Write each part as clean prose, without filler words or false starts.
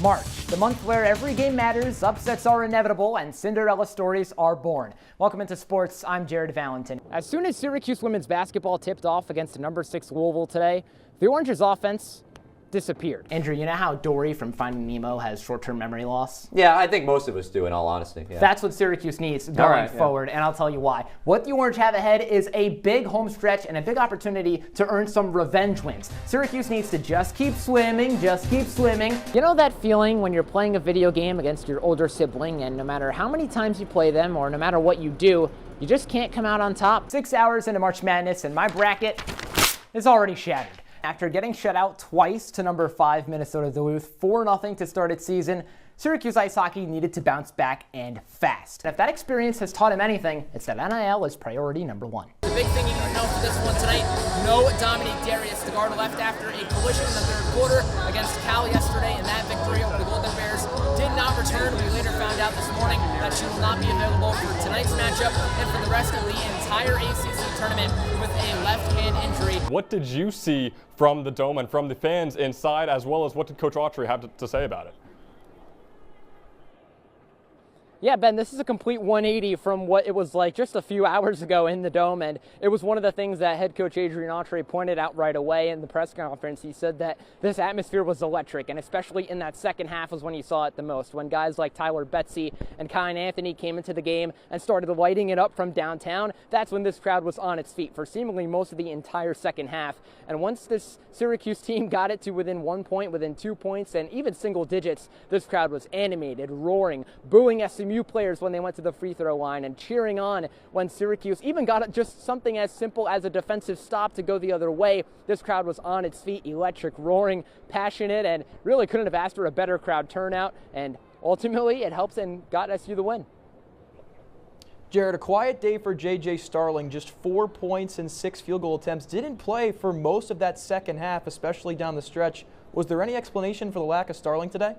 March, the month where every game matters, upsets are inevitable, and Cinderella stories are born. Welcome into sports. I'm Jared Valentin. As soon as Syracuse women's basketball tipped off against number 6 Louisville today, the Orange's offense disappeared. Andrew, you know how Dory from Finding Nemo has short-term memory loss? Yeah, I think most of us do, in all honesty. Yeah. That's what Syracuse needs going forward, and I'll tell you why. What the Orange have ahead is a big home stretch and a big opportunity to earn some revenge wins. Syracuse needs to just keep swimming, just keep swimming. You know that feeling when you're playing a video game against your older sibling, and no matter how many times you play them, or no matter what you do, you just can't come out on top? 6 hours into March Madness, and my bracket is already shattered. After getting shut out twice to number 5 Minnesota Duluth, 4-0 to start its season, Syracuse ice hockey needed to bounce back and fast. And if that experience has taught him anything, it's that NIL is priority number 1. The big thing you need to know for this one tonight, no Dominique Darius. The guard left after a collision in the third quarter against Cal yesterday, and that victory over the Golden Bears did not return. We later found out this morning that she will not be available for tonight's matchup and for the rest of the entire ACC tournament with a left hand injury. What did you see from the Dome and from the fans inside, as well as what did Coach Autry have to say about it? Yeah, Ben, this is a complete 180 from what it was like just a few hours ago in the Dome, and it was one of the things that head coach Adrian Autry pointed out right away in the press conference. He said that this atmosphere was electric, and especially in that second half was when you saw it the most, when guys like Tyler Betsy and Kyan Anthony came into the game and started lighting it up from downtown. That's when this crowd was on its feet for seemingly most of the entire second half. And once this Syracuse team got it to within 1 point, within 2 points, and even single digits, this crowd was animated, roaring, booing SMU players when they went to the free throw line, and cheering on when Syracuse even got just something as simple as a defensive stop to go the other way. This crowd was on its feet, electric, roaring, passionate, and really couldn't have asked for a better crowd turnout, and ultimately it helps and got SU the win. Jared, a quiet day for J.J. Starling, just 4 points and 6 field goal attempts. Didn't play for most of that second half, especially down the stretch. Was there any explanation for the lack of Starling today?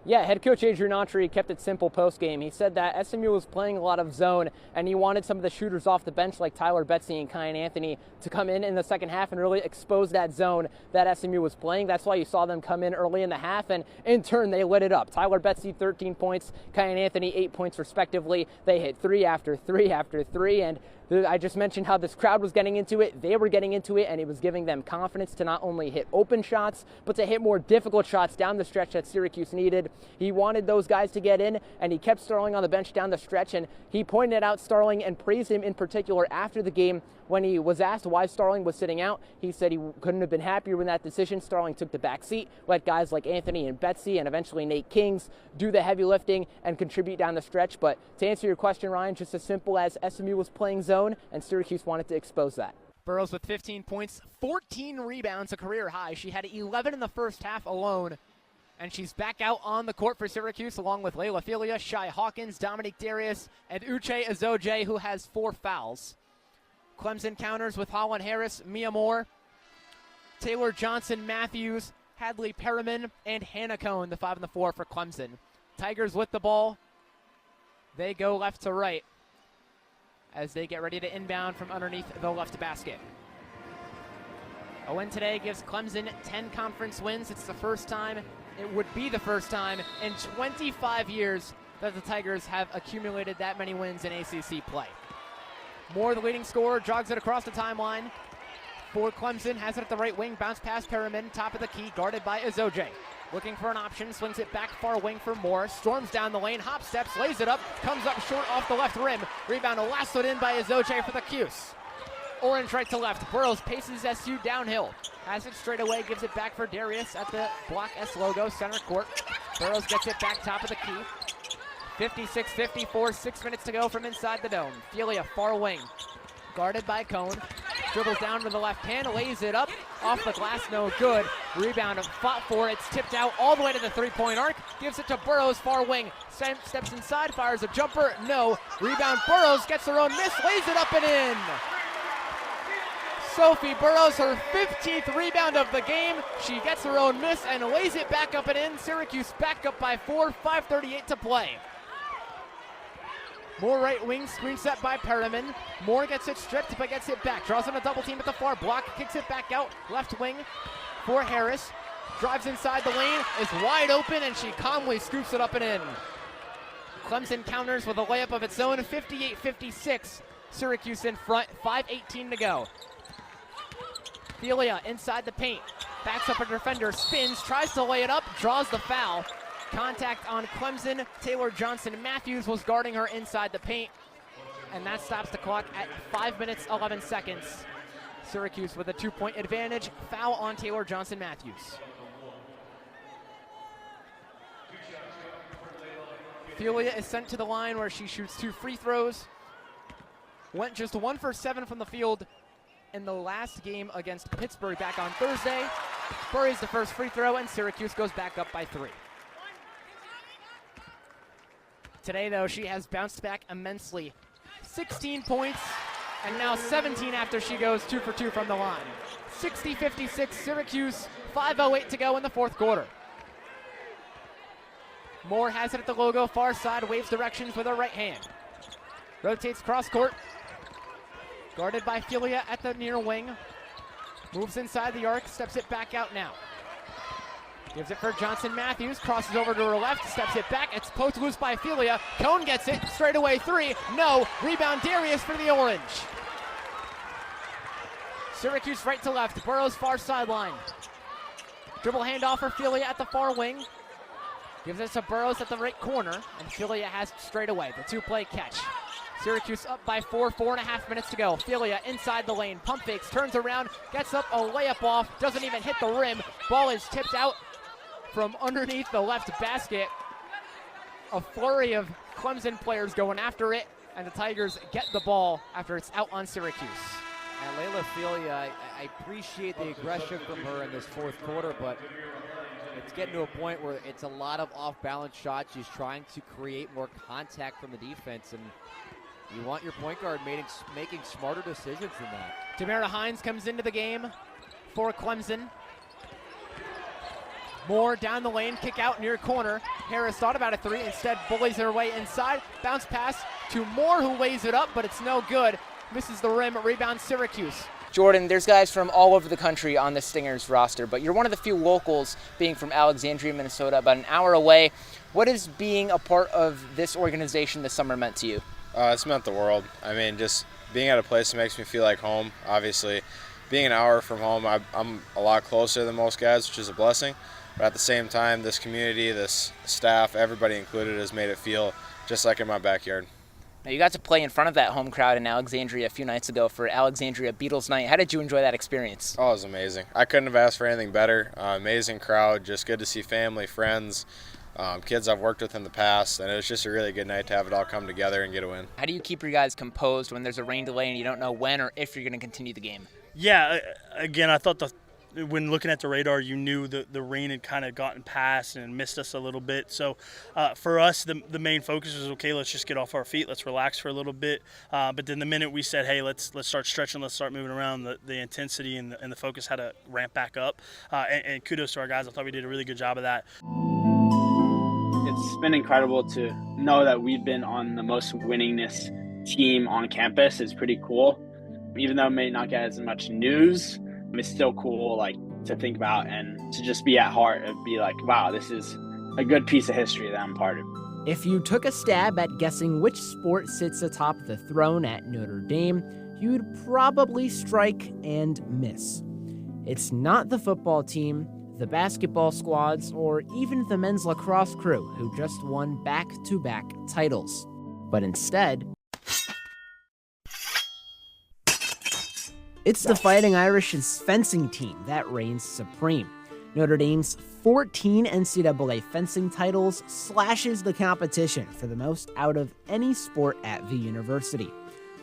Yeah, head coach Adrian Autry kept it simple post-game. He said that SMU was playing a lot of zone, and he wanted some of the shooters off the bench like Tyler Betsy and Kyan Anthony to come in the second half and really expose that zone that SMU was playing. That's why you saw them come in early in the half, and in turn, they lit it up. Tyler Betsy, 13 points, Kyan Anthony, 8 points respectively. They hit 3 after 3 after 3, and I just mentioned how this crowd was getting into it. They were getting into it, and it was giving them confidence to not only hit open shots, but to hit more difficult shots down the stretch that Syracuse needed. He wanted those guys to get in, and he kept Starling on the bench down the stretch, and he pointed out Starling and praised him in particular after the game. When he was asked why Starling was sitting out, he said he couldn't have been happier with that decision. Starling took the back seat, let guys like Anthony and Betsy and eventually Nate Kings do the heavy lifting and contribute down the stretch. But to answer your question, Ryan, just as simple as SMU was playing zone, and Syracuse wanted to expose that. Burrows with 15 points, 14 rebounds, a career high. She had 11 in the first half alone. And she's back out on the court for Syracuse along with Layla Filia, Shai Hawkins, Dominique Darius, and Uche Azoje, who has 4 fouls. Clemson counters with Holland Harris, Mia Moore, Taylor Johnson Matthews, Hadley Perriman, and Hannah Cohn, the 5 and the 4 for Clemson. Tigers with the ball. They go left to right as they get ready to inbound from underneath the left basket. A win today gives Clemson 10 conference wins. It's the first time, it would be the first time in 25 years that the Tigers have accumulated that many wins in ACC play. Moore, the leading scorer, jogs it across the timeline for Clemson, has it at the right wing, bounce past Perriman, top of the key, guarded by Azoje. Looking for an option, swings it back far wing for Moore, storms down the lane, hop steps, lays it up, comes up short off the left rim. Rebound lassoed in by Azoje for the Cuse. Orange right to left. Burrows paces SU downhill. Has it straight away, gives it back for Darius at the Block S logo, center court. Burrows gets it back top of the key. 56-54, 6 minutes to go from inside the Dome. Filia far wing, guarded by Cohn. Dribbles down to the left hand, lays it up, off the glass, no good. Rebound fought for, it's tipped out all the way to the three-point arc. Gives it to Burrows, far wing. Steps inside, fires a jumper, no. Rebound, Burrows gets her own miss, lays it up and in. Sophie Burrows, her 15th rebound of the game. She gets her own miss and lays it back up and in. Syracuse back up by 4, 5:38 to play. Moore right wing, screen set by Perriman. Moore gets it stripped, but gets it back. Draws on a double team at the far block, kicks it back out. Left wing for Harris. drives inside the lane, is wide open, and she calmly scoops it up and in. Clemson counters with a layup of its own, 58-56. Syracuse in front, 5:18 to go. Filia inside the paint, backs up a defender, spins, tries to lay it up, draws the foul. Contact on Clemson. Taylor Johnson-Matthews was guarding her inside the paint, and that stops the clock at 5 minutes, 11 seconds. Syracuse with a 2-point advantage. Foul on Taylor Johnson-Matthews. Filia is sent to the line where she shoots 2 free throws. Went just 1 for 7 from the field in the last game against Pittsburgh back on Thursday. Buries the first free throw, and Syracuse goes back up by 3. Today, though, she has bounced back immensely. 16 points, and now 17 after she goes 2 for 2 from the line. 60-56 Syracuse, 5:08 to go in the fourth quarter. Moore has it at the logo, far side, waves directions with her right hand. Rotates cross court. Guarded by Filia at the near wing. Moves inside the arc, steps it back out now. Gives it for Johnson-Matthews, crosses over to her left, steps it back, it's poked loose by Filia. Cone gets it, straight away 3, no, rebound Darius for the Orange. Syracuse right to left, Burrows far sideline. Dribble handoff for Filia at the far wing. Gives it to Burrows at the right corner, and Filia has straight away, the 2-play catch. Syracuse up by 4, 4.5 minutes to go. Filia inside the lane, pump fakes, turns around, gets up a layup off, doesn't even hit the rim. Ball is tipped out from underneath the left basket. A flurry of Clemson players going after it, and the Tigers get the ball after it's out on Syracuse. And Layla Filia, I appreciate the aggression from her in this fourth quarter, but it's getting to a point where it's a lot of off-balance shots. She's trying to create more contact from the defense, and you want your point guard making smarter decisions than that. Tamara Hines comes into the game for Clemson. Moore down the lane, kick out near corner. Harris thought about a 3, instead bullies her way inside. Bounce pass to Moore, who lays it up, but it's no good. Misses the rim, rebound Syracuse. Jordan, there's guys from all over the country on the Stingers roster, but you're one of the few locals, being from Alexandria, Minnesota, about an hour away. What has being a part of this organization this summer meant to you? It's meant the world. I mean, just being at a place that makes me feel like home. Obviously, being an hour from home, I'm a lot closer than most guys, which is a blessing. But at the same time, this community, this staff, everybody included, has made it feel just like in my backyard. Now, you got to play in front of that home crowd in Alexandria a few nights ago for Alexandria Beatles Night. How did you enjoy that experience? Oh, it was amazing. I couldn't have asked for anything better. Amazing crowd, just good to see family, friends, kids I've worked with in the past, and it was just a really good night to have it all come together and get a win. How do you keep your guys composed when there's a rain delay and you don't know when or if you're going to continue the game? Yeah, again, I thought when looking at the radar, you knew the rain had kind of gotten past and missed us a little bit. So for us, the main focus was, okay, let's just get off our feet, let's relax for a little bit. But then the minute we said, hey, let's start stretching, let's start moving around, the intensity and the focus had to ramp back up. And kudos to our guys. I thought we did a really good job of that. It's been incredible to know that we've been on the most winningest team on campus. It's pretty cool. Even though it may not get as much news, it's still cool, like, to think about and to just be at heart and be like, wow, this is a good piece of history that I'm part of. If you took a stab at guessing which sport sits atop the throne at Notre Dame, you'd probably strike and miss. It's not the football team, the basketball squads, or even the men's lacrosse crew who just won back-to-back titles. But instead, it's the Fighting Irish's fencing team that reigns supreme. Notre Dame's 14 NCAA fencing titles slashes the competition for the most out of any sport at the university.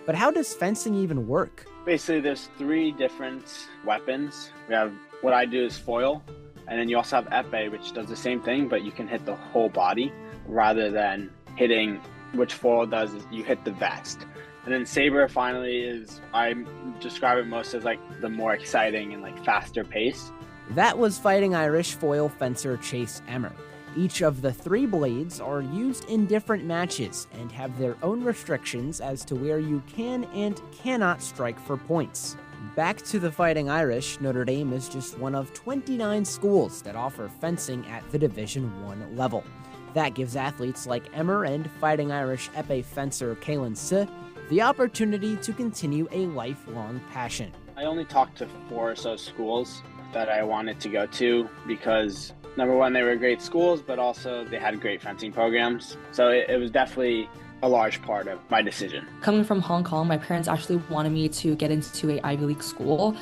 But how does fencing even work? Basically, there's 3 different weapons. We have what I do is foil, and then you also have epee, which does the same thing, but you can hit the whole body rather than hitting, which foil does is you hit the vest. And then saber finally is, I describe it most as like the more exciting and like faster pace. That was Fighting Irish foil fencer Chase Emmer. Each of the 3 blades are used in different matches and have their own restrictions as to where you can and cannot strike for points. Back to the Fighting Irish, Notre Dame is just one of 29 schools that offer fencing at the Division I level. That gives athletes like Emmer and Fighting Irish épée fencer Kaylin Si the opportunity to continue a lifelong passion. I only talked to 4 or so schools that I wanted to go to because, number one, they were great schools, but also they had great fencing programs. So it was definitely a large part of my decision. Coming from Hong Kong, my parents actually wanted me to get into a Ivy League school,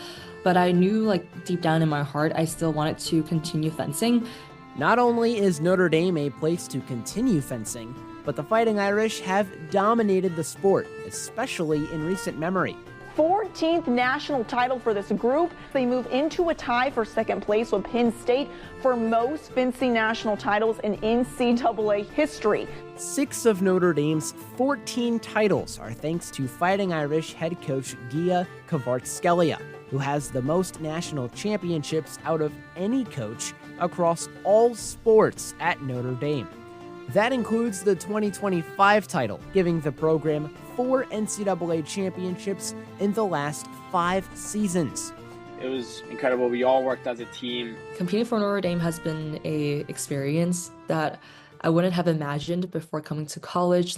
but I knew deep down in my heart, I still wanted to continue fencing. Not only is Notre Dame a place to continue fencing, but the Fighting Irish have dominated the sport, especially in recent memory. 14th national title for this group. They move into a tie for second place with Penn State for most fencing national titles in NCAA history. 6 of Notre Dame's 14 titles are thanks to Fighting Irish head coach Gia Kvartskelia, who has the most national championships out of any coach across all sports at Notre Dame. That includes the 2025 title, giving the program 4 NCAA championships in the last 5 seasons. It was incredible. We all worked as a team. Competing for Notre Dame has been an experience that I wouldn't have imagined before coming to college.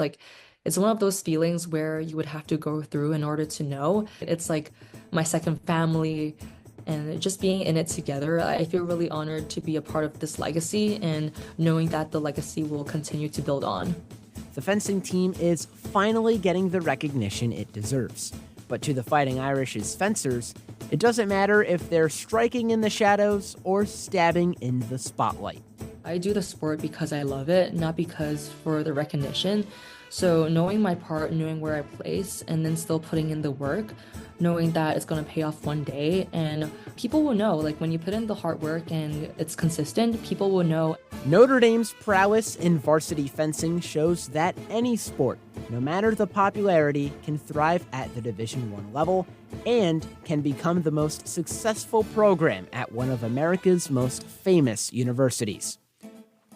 It's one of those feelings where you would have to go through in order to know. It's like my second family, and just being in it together, I feel really honored to be a part of this legacy and knowing that the legacy will continue to build on. The fencing team is finally getting the recognition it deserves. But to the Fighting Irish's fencers, it doesn't matter if they're striking in the shadows or stabbing in the spotlight. I do the sport because I love it, not because for the recognition. So knowing my part, knowing where I place, and then still putting in the work, knowing that it's going to pay off one day, and people will know, when you put in the hard work and it's consistent, people will know. Notre Dame's prowess in varsity fencing shows that any sport, no matter the popularity, can thrive at the Division I level and can become the most successful program at one of America's most famous universities.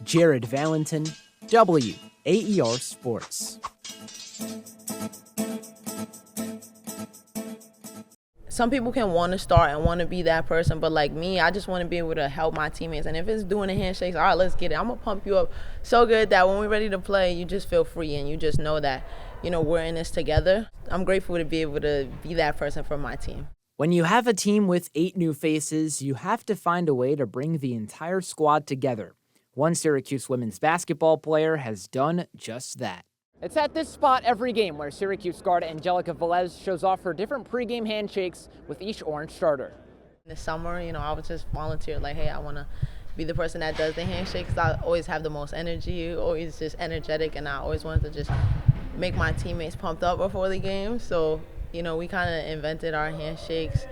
Jared Valentin, WAER Sports. Some people can want to start and want to be that person, but like me, I just want to be able to help my teammates. And if it's doing the handshakes, all right, let's get it. I'm going to pump you up so good that when we're ready to play, you just feel free and you just know that, we're in this together. I'm grateful to be able to be that person for my team. When you have a team with 8 new faces, you have to find a way to bring the entire squad together. One Syracuse women's basketball player has done just that. It's at this spot every game where Syracuse guard Angelica Velez shows off her different pregame handshakes with each orange starter. This summer, I would just volunteer, hey, I want to be the person that does the handshakes. I always have the most energy, always just energetic, and I always wanted to just make my teammates pumped up before the game. So, we kind of invented our handshakes.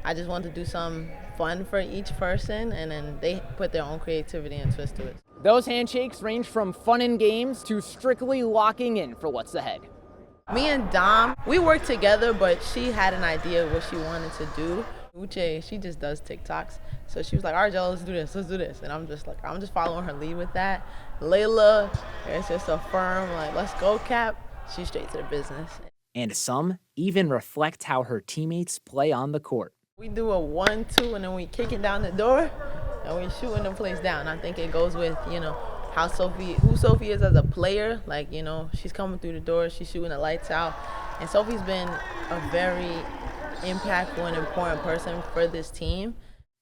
I just wanted to do something fun for each person, and then they put their own creativity and twist to it. Those handshakes range from fun in games to strictly locking in for what's ahead. Me and Dom, we worked together, but she had an idea of what she wanted to do. Uche, she just does TikToks. So she was like, all right, Joe, let's do this. And I'm just following her lead with that. Layla, it's just a firm, let's go, Cap. She's straight to the business. And some even reflect how her teammates play on the court. We do a 1-2, and then we kick it down the door, and we shooting the place down. I think it goes with, who Sophie is as a player. She's coming through the door, she's shooting the lights out. And Sophie's been a very impactful and important person for this team.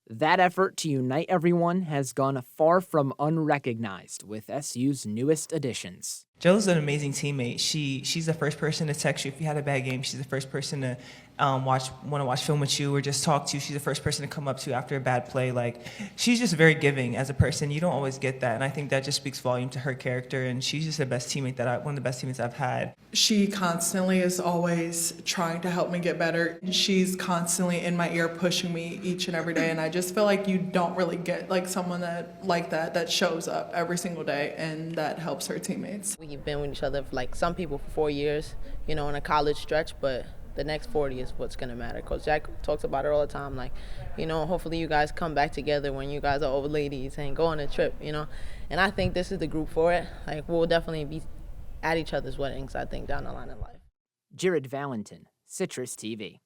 That effort to unite everyone has gone far from unrecognized with SU's newest additions. Joe's an amazing teammate. She's the first person to text you if you had a bad game. She's the first person to want to watch film with you or just talk to you. She's the first person to come up to you after a bad play. She's just very giving as a person. You don't always get that, and I think that just speaks volume to her character. And she's just the best teammate one of the best teammates I've had. She constantly is always trying to help me get better. She's constantly in my ear pushing me each and every day, and I just feel like you don't really get someone that shows up every single day and that helps her teammates. We've been with each other for some people for 4 years, in a college stretch, but the next 40 is what's going to matter. Coach Jack talks about it all the time, hopefully you guys come back together when you guys are old ladies and go on a trip, And I think this is the group for it. We'll definitely be at each other's weddings, I think, down the line in life. Jared Valentin, Citrus TV.